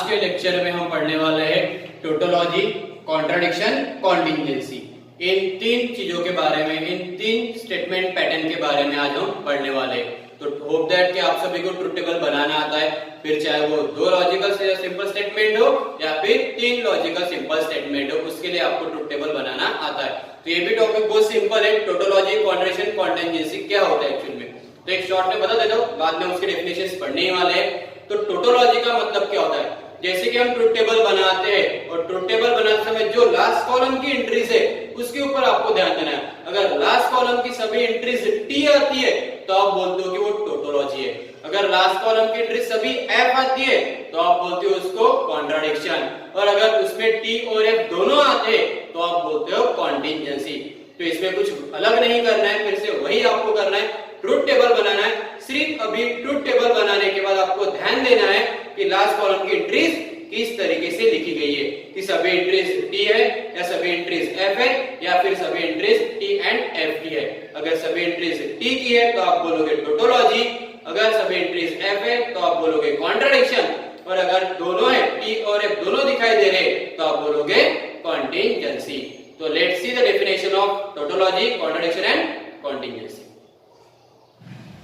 आज के लेक्चर में हम पढ़ने वाले हैं टोटोलॉजी, कॉन्ट्राडिक्शन, कॉन्टिंजेंसी। इन तीन चीजों के बारे में, इन तीन स्टेटमेंट पैटर्न के बारे में आज हम पढ़ने वाले हैं। तो होप दैट कि आप सभी को ट्रुथ टेबल बनाना आता है, फिर चाहे वो दो लॉजिकल से सिंपल स्टेटमेंट हो या फिर तीन लॉजिकल सिंपल स्टेटमेंट हो, उसके लिए आपको ट्रुथ टेबल बनाना आता है। तो ये भी टॉपिक बहुत सिंपल है, टोटोलॉजी, कॉन्ट्राडिक्शन, कॉन्टिंजेंसी क्या होता है एक्चुअल में। तो एक शॉर्ट में बता देता हूँ, बाद में उसके डेफिनेशंस पढ़ने ही वाले हैं। तो टोटोलॉजी का मतलब क्या होता है, जैसे कि हम ट्रुथ टेबल बनाते हैं और ट्रुथ टेबल बनाते समय जो लास्ट कॉलम की एंट्रीज है उसके ऊपर आपको ध्यान देना है। अगर लास्ट कॉलम की सभी एंट्रीज टी आती है तो आप बोलते हो कि वो टोटोलॉजी है। अगर लास्ट कॉलम की एंट्रीज सभी एफ आती है तो आप बोलते हो उसको कॉन्ट्राडिक्शन। और अगर उसमें टी और एफ दोनों आते हैं तो आप बोलते हो कॉन्टिंजेंसी। तो इसमें कुछ अलग नहीं करना है, फिर से वही आपको करना है, ट्रुथ टेबल बनाना है। सिर्फ अभी ट्रुथ टेबल बनाने के बाद आपको ध्यान देना है कि लास्ट कॉलम की एंट्रीज किस तरीके से लिखी गई है, कि सभी एंट्रीज टी है या सभी एंट्रीज एफ है या फिर सभी एंट्रीज टी एंड एफ की है। अगर सभी एंट्रीज टी की है तो आप बोलोगे टोटोलॉजी, अगर सभी एंट्रीज एफ है तो आप बोलोगे कॉन्ट्राडिक्शन, और अगर दोनों है टी और एफ दोनों दिखाई दे रहे तो आप बोलोगे कॉन्टिंजेंसी। तो let's see the definition of tautology, contradiction and contingency.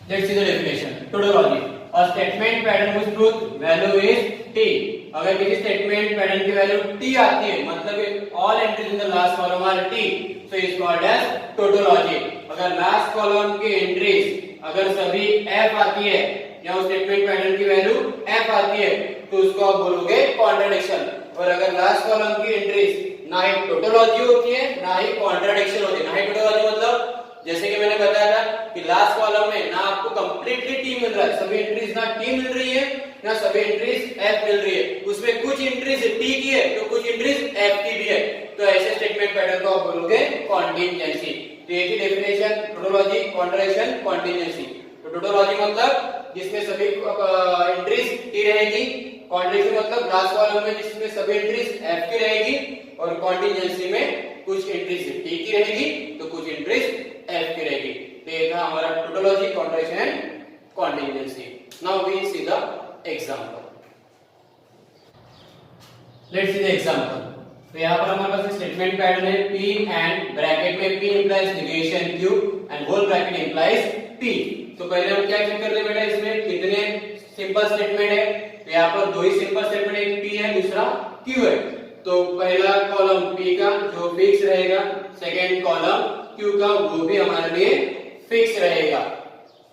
Let's see the definition. Tautology: a statement pattern whose truth value is t. अगर किसी स्टेटमेंट पैटर्न की वैल्यू t आती है, मतलब all entries in the last column are t, so is called as tautology. अगर last column की entries अगर सभी f आती है या उस स्टेटमेंट पैटर्न की वैल्यू f आती है तो उसको आप बोलोगे कॉन्ट्राडिक्शन। और अगर लास्ट कॉलम की एंट्रीज ना ही टोटोलॉजी होती है ना ही कॉन्ट्राडिक्शन होती है। ना ही टोटोलॉजी मतलब जैसे कि मैंने बताया था कि लास्ट कॉलम में ना आपको कंप्लीटली टी मिल रहा है, सभी एंट्रीज ना टी मिल रही है ना सभी एंट्रीज एफ मिल रही है, उसमें कुछ एंट्रीज टी की है तो कुछ एंट्रीज एफ की भी है, तो ऐसे स्टेटमेंट पैटर्न को आप बोलोगे कॉन्टिंजेंसी। तो एक ही डेफिनेशन, टोटोलॉजी, कॉन्ट्राडिक्शन, कॉन्टिंजेंसी। तो टोटोलॉजी मतलब जिसमें सभी एंट्रीज टी रहेगी, कॉन्ट्राडिक्शन मतलब लास्ट कॉलम में जिसमें सभी एंट्रीज एफ की रहेगी, और कॉन्टिंजेंसी में कुछ एंट्रीज टी की रहेगी तो कुछ एंट्रीज एफ की रहेगी। तो ये था हमारा tautology, contradiction and contingency. Now we see the example. Let's see the example. तो यहाँ पर हमारे पास स्टेटमेंट पैटर्न है P एंड ब्रैकेट में P implies negation Q and whole bracket implies P। तो पहले हम क्या चेक करते हैं बेटा, इसमें कितने सिंपल स्टेटमेंट है। तो यहाँ पर दो ही सिंपल स्टेटमेंट, एक P है दूसरा Q है। तो पहला कॉलम P का जो फिक्स रहेगा, सेकेंड कॉलम Q का वो भी हमारे लिए फिक्स रहेगा,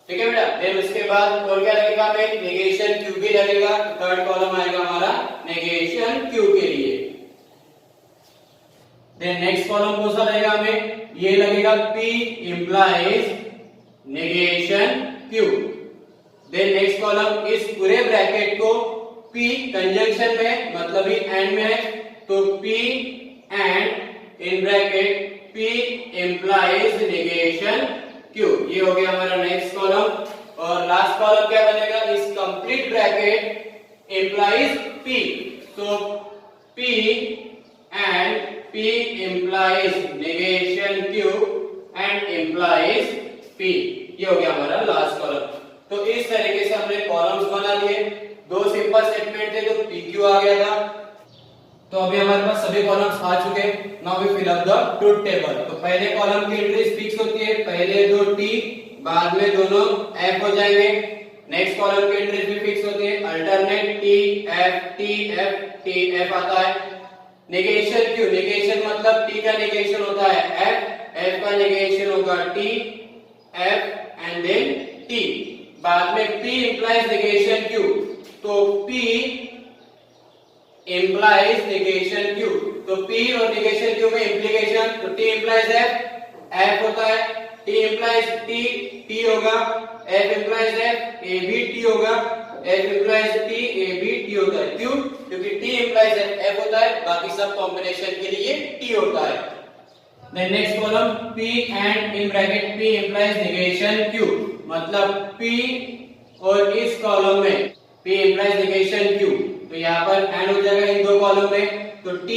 ठीक है बेटा। फिर उसके बाद और क्या लगेगा हमें, नेगेशन Q भी लगेगा, थर्ड कॉलम आएगा हमारा नेगेशन Q के लिए। देन नेक्स्ट कॉलम कौन सा लगेगा हमें, ये लगेगा P implies negation Q। Then next column, इस पूरे ब्रैकेट को P कंजंक्शन में मतलब ही एंड में है तो P and in bracket P implies negation Q। ये हो गया हमारा नेक्स्ट कॉलम। और लास्ट कॉलम क्या बनेगा, इस complete bracket implies P, so P and P implies negation Q and implies P। ये हो गया हमारा लास्ट कॉलम। तो इस तरीके से हमने कॉलम्स बना लिए। दो सिंपल स्टेटमेंट थे तो PQ आ गया था। तो अभी हमारे पास सभी कॉलम्स आ चुके हैं। Now we fill up the truth table. तो पहले कॉलम की एंट्रीज फिक्स होती है, पहले दो टी बाद में दोनों एफ हो जाएंगे। नेक्स्ट कॉलम की एंट्रीज भी फिक्स होती है, अल्टरनेट टी एफ आता है। नेगेशन क्यू, नेगेशन मतलब टी का नेगेशन होता है एफ, एफ का नेगेशन होगा T, F and then T. बाद में पी इंप्लाइज नेगेशन क्यू, तो पी implies negation Q। तो P और negation Q में implication, तो T implies F, F होता है, T implies T, T होगा, F implies F, A भी T होगा, F implies T, A भी T होता है। क्यों? क्योंकि T implies F होता है, बाकी सब कॉम्बिनेशन के लिए T होता है। Then next column P and in bracket P implies negation Q, मतलब P और इस कॉलम में P implies negation Q। तो यहाँ पर एंड हो जाएगा इन दो कॉलम में, तो T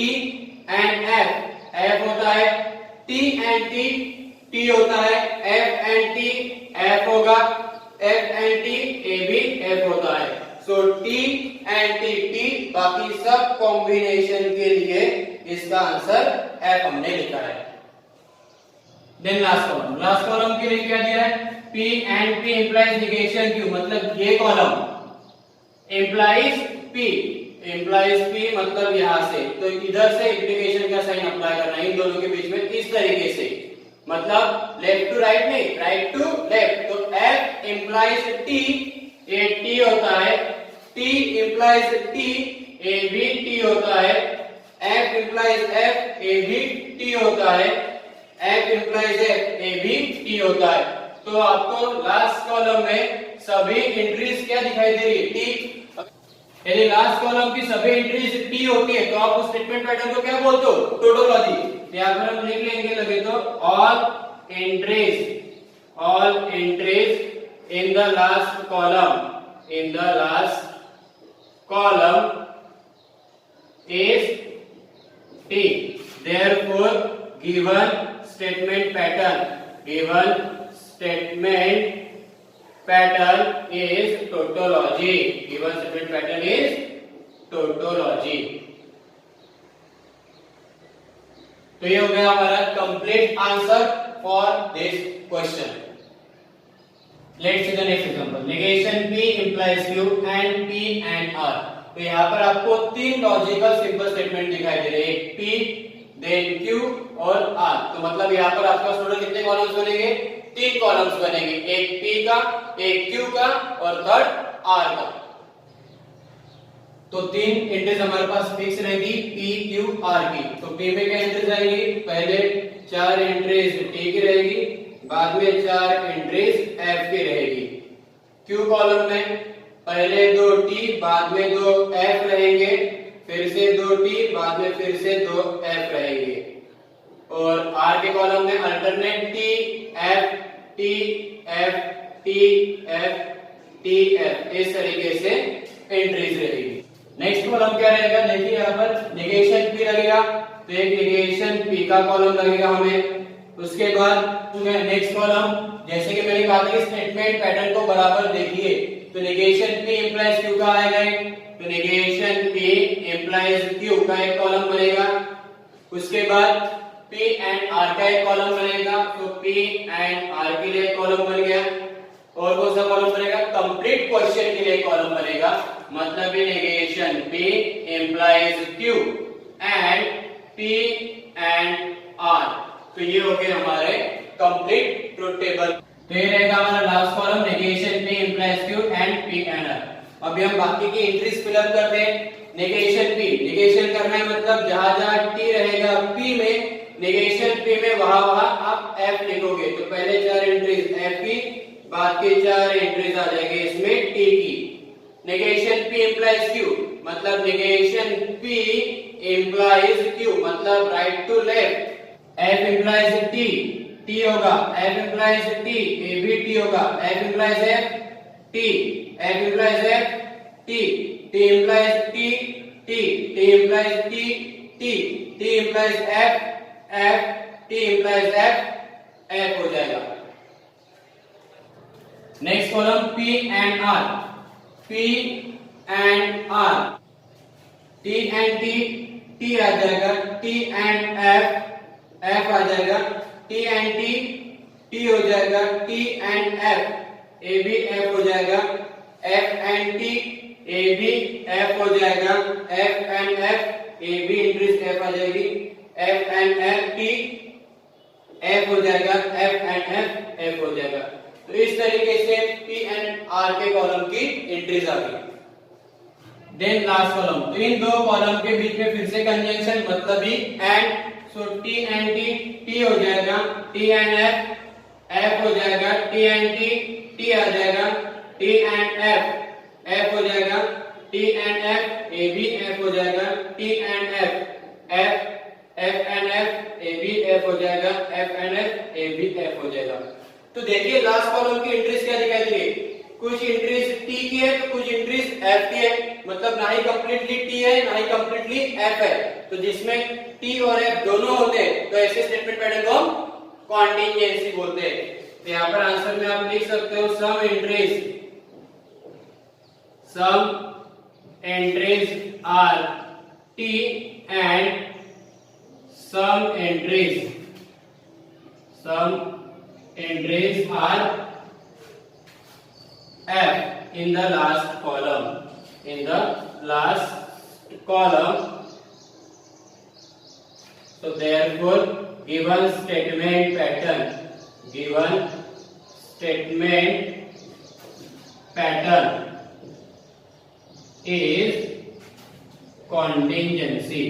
एंड F, F होता है, T एंड T होता है, F एंड T, F होगा, F एंड T, A भी F होता है। सो टी एंड टी बाकी सब कॉम्बिनेशन के लिए इसका आंसर एफ हमने लिखा है। देन लास्ट कॉलम के लिए क्या दिया है, P and P implies negation Q, मतलब ये कॉलम implies P मतलब यहां से, तो इधर से इंप्लीकेशन का साइन अप्लाई करना है इन दोनों के बीच में इस तरीके से, मतलब लेफ्ट टू राइट नहीं, राइट टू लेफ्ट। तो F implies T, A T होता है, T implies T, A भी T होता है, F implies F, A भी T होता है, F implies F, A भी T होता है। तो आपको लास्ट कॉलम में सभी एंट्रीज क्या दिखाई दे रही है, T। यदि लास्ट कॉलम की सभी एंट्रीज T होती है तो आप उस स्टेटमेंट पैटर्न को क्या बोलते हो, टोटोलॉजी। यहाँ पर हम लिख लेंगे लगे तो all entries in the last column is T, therefore given statement pattern is tautology. Given statement pattern is tautology. तो ये हो गया हमारा complete answer for this question. Let's see the next example. Negation P implies Q and P and R। तो यहाँ पर आपको तीन लॉजिकल सिंपल स्टेटमेंट दिखाई दे रहे हैं, P देन Q और R। तो मतलब यहाँ पर आपका स्टूडेंट कितने कॉलम्स बनेंगे, तीन कॉलम्स बनेंगे, एक P का, एक Q का और थर्ड R का। तो तीन एंट्रीज हमारे पास फिक्स रहेगी P Q R की। तो P में क्या एंट्रीज आएगी, पहले 4 एंट्रीज T की रहेगी, बाद में 4 एंट्रीज F की रहेगी। Q कॉलम में पहले 2 T बाद में 2 F रहेंगे, फिर से 2 T बाद में फिर से 2 F रहेंगे। और R के कॉलम में alternate T F T F T F T F इस तरीके से एंट्रीज रहेगी। नेक्स्ट कॉलम क्या रहेगा, देखिए यहाँ पर नेगेशन P लगेगा, तो एक नेगेशन P का कॉलम लगेगा हमें। उसके बाद नेक्स्ट कॉलम, जैसे कि मैंने कहा था कि स्टेटमेंट पैटर्न को बराबर देखिए, तो नेगेशन P implies Q का आएगा, तो नेगेशन P implies Q का एक कॉलम बनेगा। उसके बाद P and R का एक कॉलम बनेगा, तो P and R के लिए एक कॉलम बन गया। और कौन सा कॉलम बनेगा, कंप्लीट क्वेश्चन के लिए कॉलम बनेगा, मतलब ये negation P implies Q and P and R। तो ये हो गए हमारे कंप्लीट ट्रुथ टेबल। तो ये रहेगा हमारा last column, negation P implies Q and P and R। अभी हम बाकी की एंट्रीज फिल अप करते हैं। नेगेशन P, नेगेशन करना है मतलब जहां जहां T रहेगा P में, नेगेशन P में वहां वहां आप F लिखोगे। तो पहले 4 एंट्रीज F की, बाद के 4 एंट्रीज आ जाएंगे इसमें T की। नेगेशन P implies Q, मतलब नेगेशन P implies Q मतलब right to left. F implies T, T होगा, F implies T, A भी T होगा, F implies F, T, F implies F, T, T implies T, T, T implies T, T, T implies F, F, T implies F, F हो जाएगा। Next column P and R, P and R, T and T, T आ जाएगा, T and F, F आ जाएगा, T and T, T हो जाएगा, T and F, A भी F हो जाएगा, F and T, A भी F हो जाएगा, F and F, A भी इंट्रीज F आ जाएगी, F and F, T, F हो जाएगा, F and F, F हो जाएगा। तो इस तरीके से P and R के कॉलम की एंट्रीज आ गई। देन लास्ट कॉलम, तो इन दो कॉलम के बीच में फिर से कंजंक्शन मतलब ही and, so T and T, T हो जाएगा, T and F, F हो जाएगा, T and T, T आ जाएगा, T and F, F हो जाएगा, T and F, A भी F हो जाएगा, T and F, F, F and F, A भी F हो जाएगा, F and F, A भी F हो जाएगा। तो देखिए लास्ट कॉलम की एंट्रीज क्या दिखाई दे रही है, कुछ एंट्रीज T की है तो कुछ एंट्रीज F की है, मतलब ना ही कंप्लीटली T है ना ही कंप्लीटली F है। तो जिसमें T और F दोनों होते हैं तो ऐसे स्टेटमेंट पैटर्न को हम कॉन्टिजेंसी बोलते हैं। तो यहाँ पर आंसर में आप लिख सकते हो some entries are T and some entries are F in the last column. So therefore given statement pattern is contingency.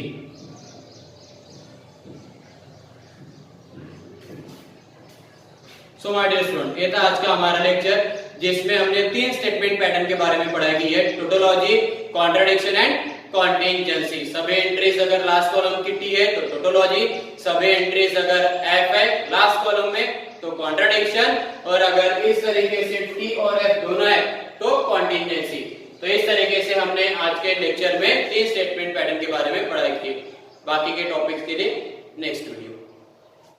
So my dear student, ये था आज का हमारा लेक्चर जिसमें हमने 3 स्टेटमेंट पैटर्न के बारे में पढ़ाई की है, टोटोलॉजी, कॉन्ट्रडिक्शन एंड कॉन्टिंजेंसी। सभी एंट्रीज अगर लास्ट कॉलम की टी है तो टोटोलॉजी, सभी एंट्रीज अगर एफ है लास्ट कॉलम में तो कॉन्ट्रडिक्शन, और अगर इस तरीके से टी और एफ दोनों है तो कॉन्टिंजेंसी। तो इस तरीके से हमने आज के लेक्चर में 3 स्टेटमेंट पैटर्न के बारे में पढ़ाई की। बाकी के टॉपिक्स के लिए नेक्स्ट वीडियो।